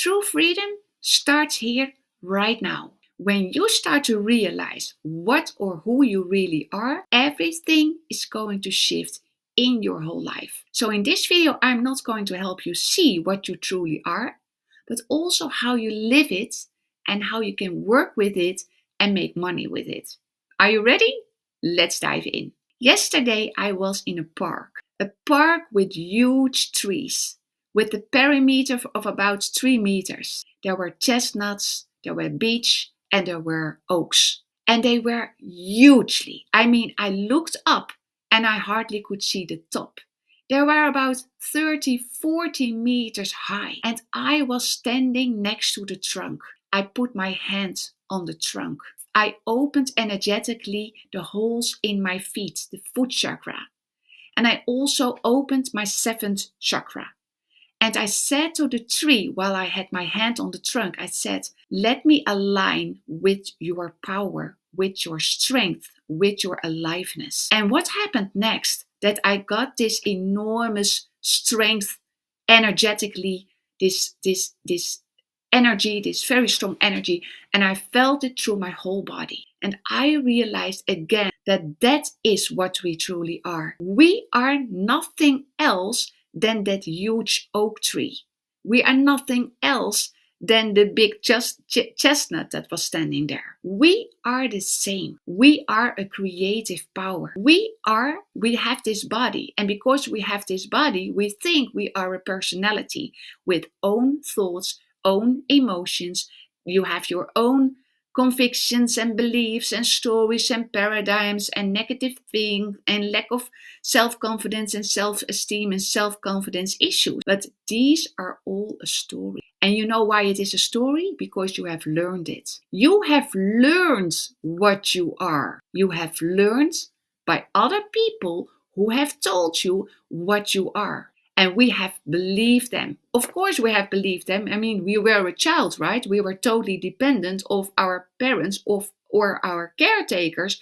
True freedom starts here right now. When you start to realize what or who you really are, everything is going to shift in your whole life. So in this video, I'm not going to help you see what you truly are, but also how you live it and how you can work with it and make money with it. Are you ready? Let's dive in. Yesterday, I was in a park with huge trees, with a perimeter of about 3 meters. There were chestnuts, there were beech, and there were oaks. And they were hugely. I looked up and I hardly could see the top. They were about 30-40 meters high, and I was standing next to the trunk. I put my hand on the trunk. I opened energetically the holes in my feet, the foot chakra. And I also opened my 7th chakra. And I said to the tree while I had my hand on the trunk, I said, let me align with your power, with your strength, with your aliveness. And what happened next? That I got this enormous strength energetically, this energy, this very strong energy, and I felt it through my whole body. And I realized again that is what we truly are. We are nothing else than that huge oak tree. We are nothing else than the big chestnut that was standing there. We are the same. We are a creative power. We have this body, and because we have this body, we think we are a personality with own thoughts, own emotions. You have your own convictions and beliefs and stories and paradigms and negative things and lack of self-confidence and self-esteem and self-confidence issues. But these are all a story. And you know why it is a story? Because you have learned it. You have learned what you are. You have learned by other people who have told you what you are. And we have believed them. Of course we have believed them. We were a child, right? We were totally dependent of our parents or our caretakers.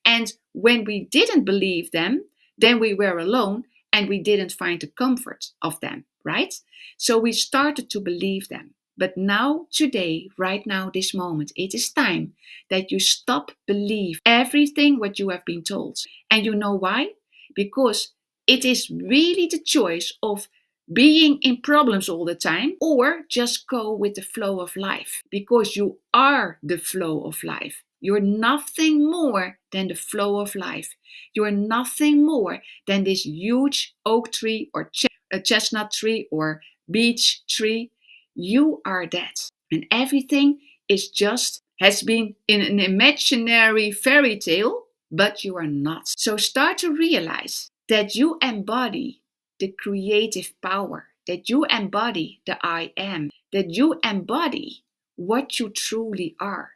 And when we didn't believe them, then we were alone and we didn't find the comfort of them, right? So we started to believe them. But now, today, right now, this moment, it is time that you stop believe everything what you have been told. And you know why? Because it is really the choice of being in problems all the time or just go with the flow of life, because you are the flow of life. You're nothing more than the flow of life. You're nothing more than this huge oak tree or a chestnut tree or beech tree. You are that. And everything has been in an imaginary fairy tale, but you are not. So start to realize that you embody the creative power, that you embody the I am, that you embody what you truly are.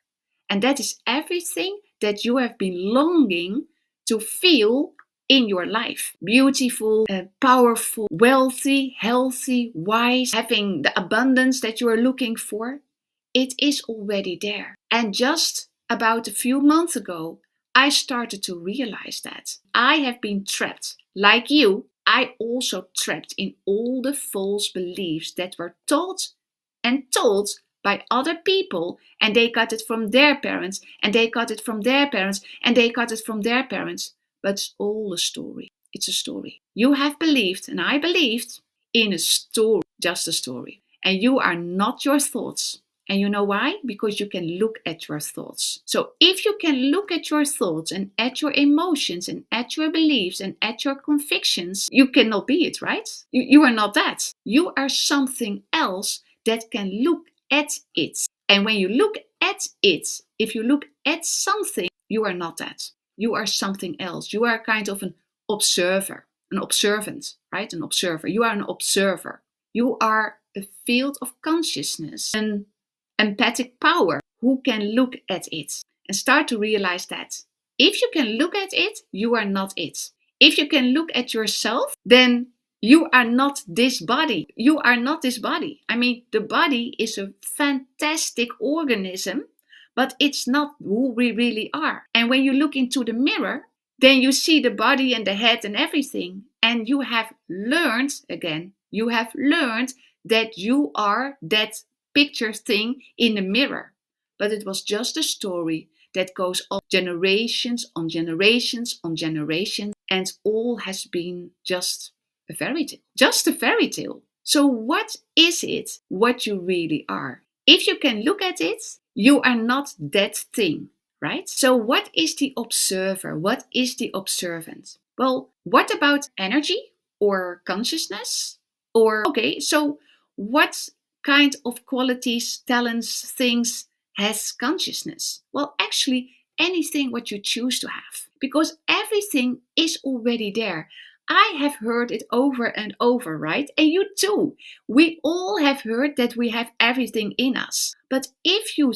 And that is everything that you have been longing to feel in your life. Beautiful, powerful, wealthy, healthy, wise, having the abundance that you are looking for. It is already there. And just about a few months ago, I started to realize that I have been trapped. Like you, I also trapped in all the false beliefs that were taught and told by other people, and they got it from their parents, and they got it from their parents, and they got it from their parents. But it's all a story. It's a story. You have believed, and I believed, in a story, just a story. And you are not your thoughts. And you know why? Because you can look at your thoughts. So if you can look at your thoughts and at your emotions and at your beliefs and at your convictions, you cannot be it, right? You are not that. You are something else that can look at it. And when you look at it, if you look at something, you are not that. You are something else. You are kind of an observer, an observant, right? An observer. You are an observer. You are a field of consciousness, an empathic power who can look at it and start to realize that if you can look at it, you are not it. If you can look at yourself, then you are not this body. You are not this body. The body is a fantastic organism, but it's not who we really are. And when you look into the mirror, then you see the body and the head and everything. And you have learned that you are that picture thing in the mirror, but it was just a story that goes on generations on generations on generations, and all has been just a fairy tale. Just a fairy tale. So, what is it what you really are? If you can look at it, you are not that thing, right? So, what is the observer? What is the observant? Well, what about energy or consciousness? Or, okay, so what kind of qualities, talents, things has consciousness? Well, actually, anything what you choose to have, because everything is already there. I have heard it over and over, right? And you too. We all have heard that we have everything in us. But if you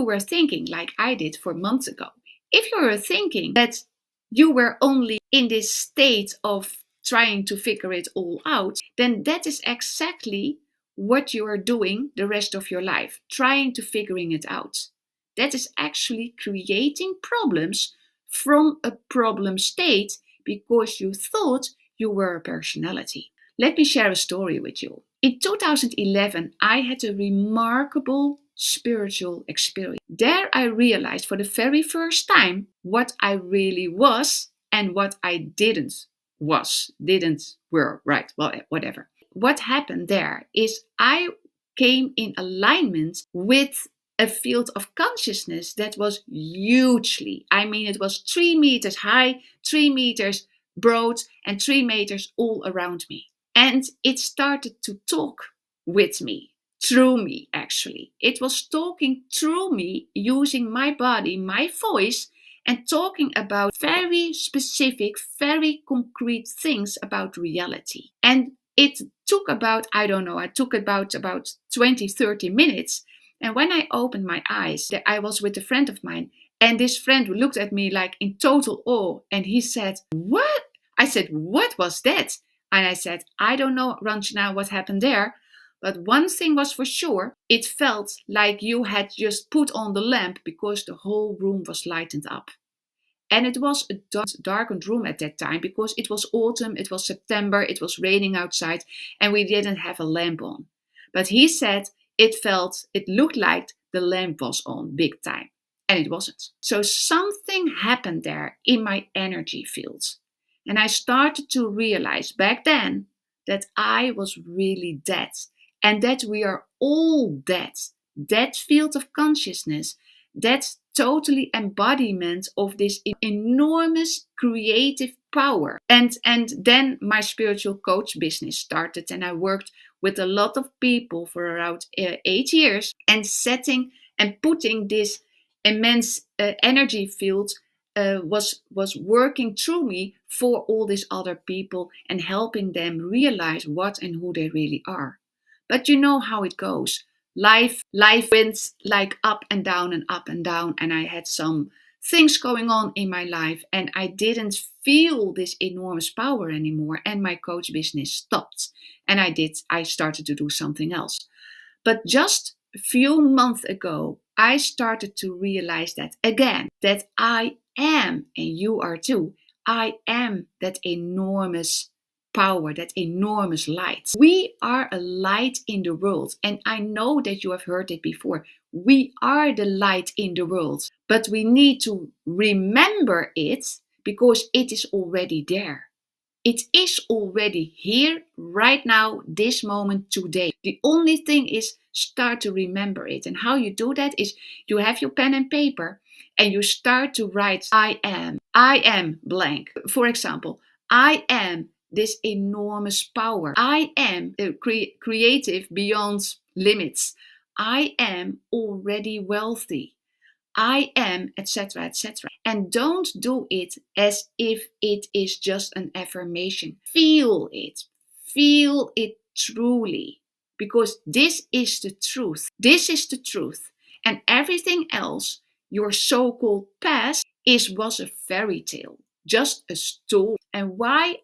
were thinking like I did 4 months ago, if you were thinking that you were only in this state of trying to figure it all out, then that is exactly what you are doing the rest of your life, trying to figuring it out. That is actually creating problems from a problem state because you thought you were a personality. Let me share a story with you. In 2011, I had a remarkable spiritual experience. There I realized for the very first time what I really was and what I didn't were, right? Well, whatever. What happened there is I came in alignment with a field of consciousness that was hugely, I mean, it was 3 meters high, 3 meters broad, and 3 meters all around me. And it started to talk with me, through me, actually. It was talking through me using my body, my voice, and talking about very specific, very concrete things about reality. And it took about, I don't know, it took about 20, 30 minutes. And when I opened my eyes, I was with a friend of mine, and this friend looked at me like in total awe, and he said, "What?" I said, "What was that?" And I said, "I don't know, Ranjana, what happened there. But one thing was for sure, it felt like you had just put on the lamp because the whole room was lightened up." And it was a darkened room at that time because it was autumn, it was September, it was raining outside, and we didn't have a lamp on. But he said it looked like the lamp was on big time. And it wasn't. So something happened there in my energy fields. And I started to realize back then that I was really dead. And that we are all dead. That field of consciousness, that totally embodiment of this enormous creative power. And then my spiritual coach business started, and I worked with a lot of people for around 8 years, and setting and putting this immense energy field was working through me for all these other people and helping them realize what and who they really are. But you know how it goes. Life went like up and down and up and down, and I had some things going on in my life, and I didn't feel this enormous power anymore, and my coach business stopped, and I started to do something else. But just a few months ago, I started to realize that again, that I am, and you are too, I am that enormous power, that enormous light. We are a light in the world. And I know that you have heard it before. We are the light in the world. But we need to remember it because it is already there. It is already here, right now, this moment, today. The only thing is start to remember it. And how you do that is you have your pen and paper and you start to write, I am blank. For example, I am this enormous power. I am creative beyond limits. I am already wealthy. I am, etc., etc. And don't do it as if it is just an affirmation. Feel it. Feel it truly. Because this is the truth. This is the truth. And everything else, your so-called past, was a fairy tale. Just a story. And why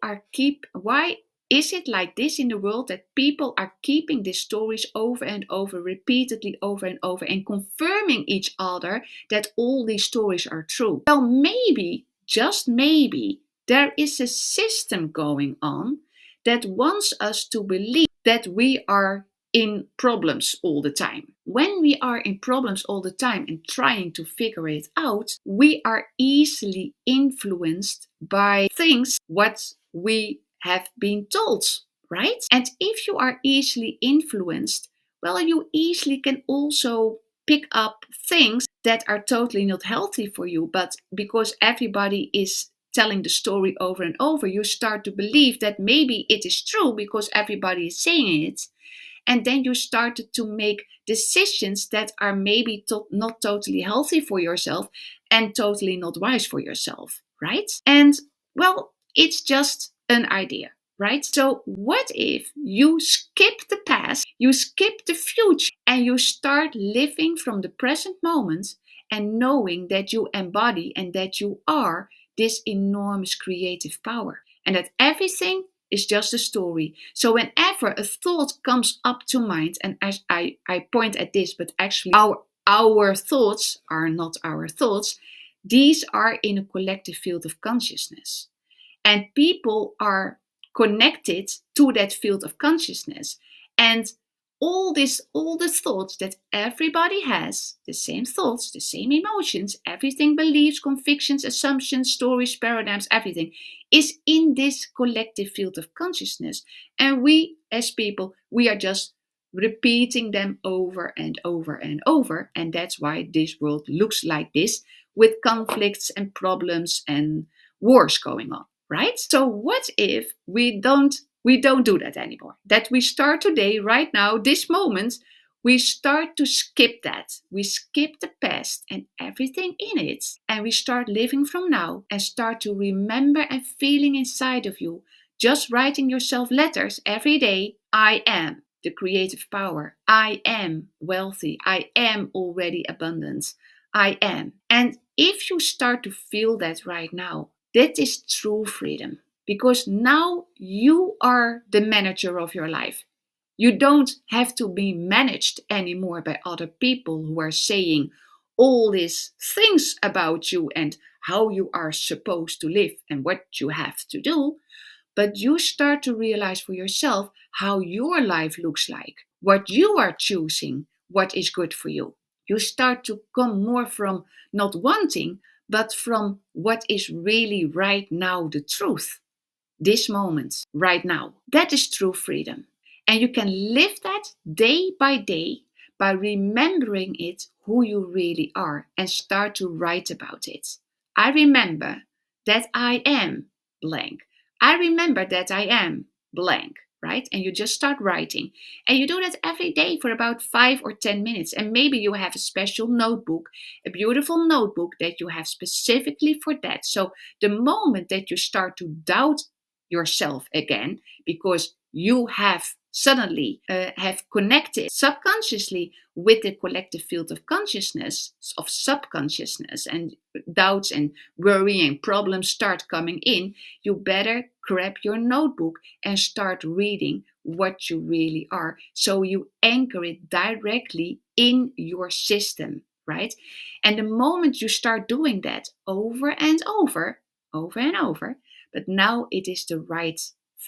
is it like this in the world that people are keeping these stories over and over, repeatedly over and over, and confirming each other that all these stories are true? Well, maybe, just maybe, there is a system going on that wants us to believe that we are in problems all the time. When we are in problems all the time and trying to figure it out, we are easily influenced by things what we have been told, right? And if you are easily influenced, well, you easily can also pick up things that are totally not healthy for you, but because everybody is telling the story over and over, you start to believe that maybe it is true because everybody is saying it. And then you started to make decisions that are maybe not totally healthy for yourself and totally not wise for yourself, right? And well, it's just an idea, right? So what if you skip the past, you skip the future, and you start living from the present moment and knowing that you embody and that you are this enormous creative power and that everything is just a story. So whenever a thought comes up to mind, and I point at this, but actually our thoughts are not our thoughts. These are in a collective field of consciousness. And people are connected to that field of consciousness. And all the thoughts that everybody has, the same thoughts, the same emotions, everything, beliefs, convictions, assumptions, stories, paradigms, everything is in this collective field of consciousness. And we as people, we are just repeating them over and over and over. And that's why this world looks like this, with conflicts and problems and wars going on, right? So what if we don't do that anymore? That we start today, right now, this moment, we start to skip that. We skip the past and everything in it, and we start living from now and start to remember and feeling inside of you, just writing yourself letters every day. I am the creative power. I am wealthy. I am already abundant. I am. And if you start to feel that right now, that is true freedom. Because now you are the manager of your life. You don't have to be managed anymore by other people who are saying all these things about you and how you are supposed to live and what you have to do. But you start to realize for yourself how your life looks like, what you are choosing, what is good for you. You start to come more from not wanting, but from what is really right now the truth. This moment, right now. That is true freedom. And you can live that day by day by remembering it, who you really are, and start to write about it. I remember that I am blank. I remember that I am blank, right? And you just start writing. And you do that every day for about 5 or 10 minutes. And maybe you have a special notebook, a beautiful notebook that you have specifically for that. So the moment that you start to doubt yourself again, because you have suddenly have connected subconsciously with the collective field of consciousness, of subconsciousness, and doubts and worry and problems start coming in, you better grab your notebook and start reading what you really are, so you anchor it directly in your system, right? And the moment you start doing that over and over and over, but now it is the right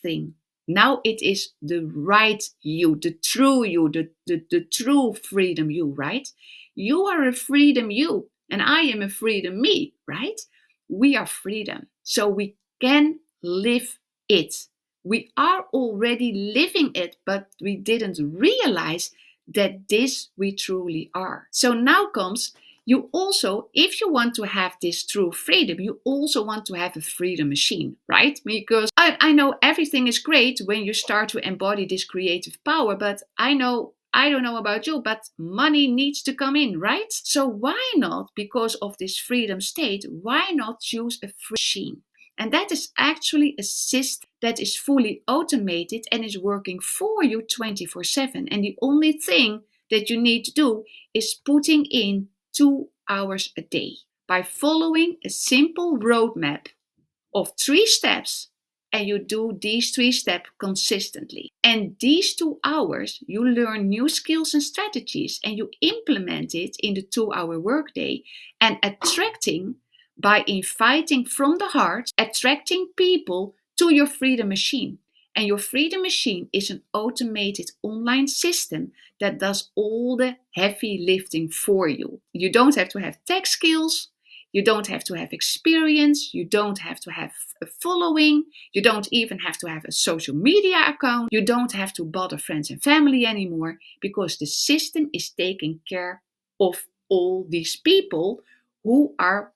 thing. Now it is the right you, the true you, the true freedom you, right? You are a freedom you, and I am a freedom me, right? We are freedom, so we can live it. We are already living it, but we didn't realize that this we truly are. So now comes, you also, if you want to have this true freedom, you also want to have a freedom machine, right? Because I know everything is great when you start to embody this creative power, but I don't know about you, but money needs to come in, right? So why not, because of this freedom state, why not choose a free machine? And that is actually a system that is fully automated and is working for you 24/7. And the only thing that you need to do is putting in 2 hours a day by following a simple roadmap of 3 steps, and you do these 3 steps consistently. And these 2 hours, you learn new skills and strategies, and you implement it in the 2-hour workday, and attracting, by inviting from the heart, attracting people to your freedom machine. And your Freedom Machine is an automated online system that does all the heavy lifting for you. You don't have to have tech skills. You don't have to have experience. You don't have to have a following. You don't even have to have a social media account. You don't have to bother friends and family anymore, because the system is taking care of all these people who are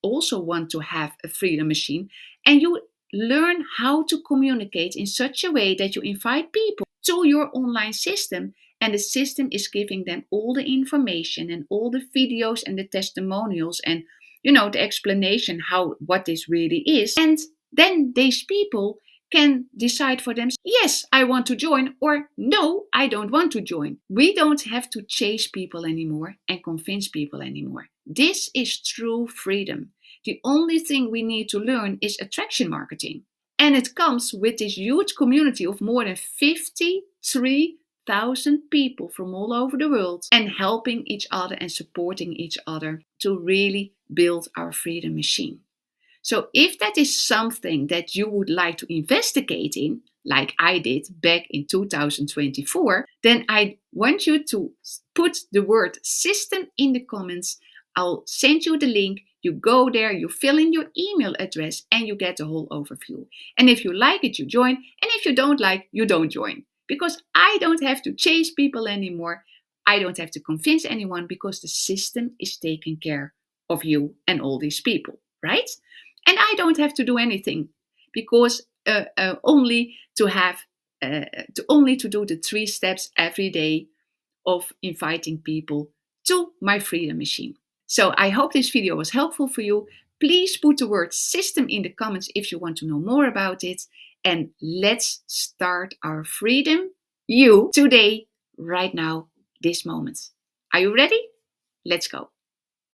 also want to have a Freedom Machine. And you learn how to communicate in such a way that you invite people to your online system, and the system is giving them all the information and all the videos and the testimonials and the explanation what this really is. And then these people can decide for themselves, yes, I want to join, or no, I don't want to join. We don't have to chase people anymore and convince people anymore. This is true freedom. The only thing we need to learn is attraction marketing. And it comes with this huge community of more than 53,000 people from all over the world, and helping each other and supporting each other to really build our Freedom Machine. So if that is something that you would like to investigate in, like I did back in 2024, then I want you to put the word system in the comments. I'll send you the link. You go there, you fill in your email address, and you get the whole overview. And if you like it, you join. And if you don't like, you don't join. Because I don't have to chase people anymore. I don't have to convince anyone, because the system is taking care of you and all these people, right? And I don't have to do anything, because only to do the 3 steps every day of inviting people to my Freedom Machine. So I hope this video was helpful for you. Please put the word system in the comments if you want to know more about it. And let's start our freedom, you, today, right now, this moment. Are you ready? Let's go.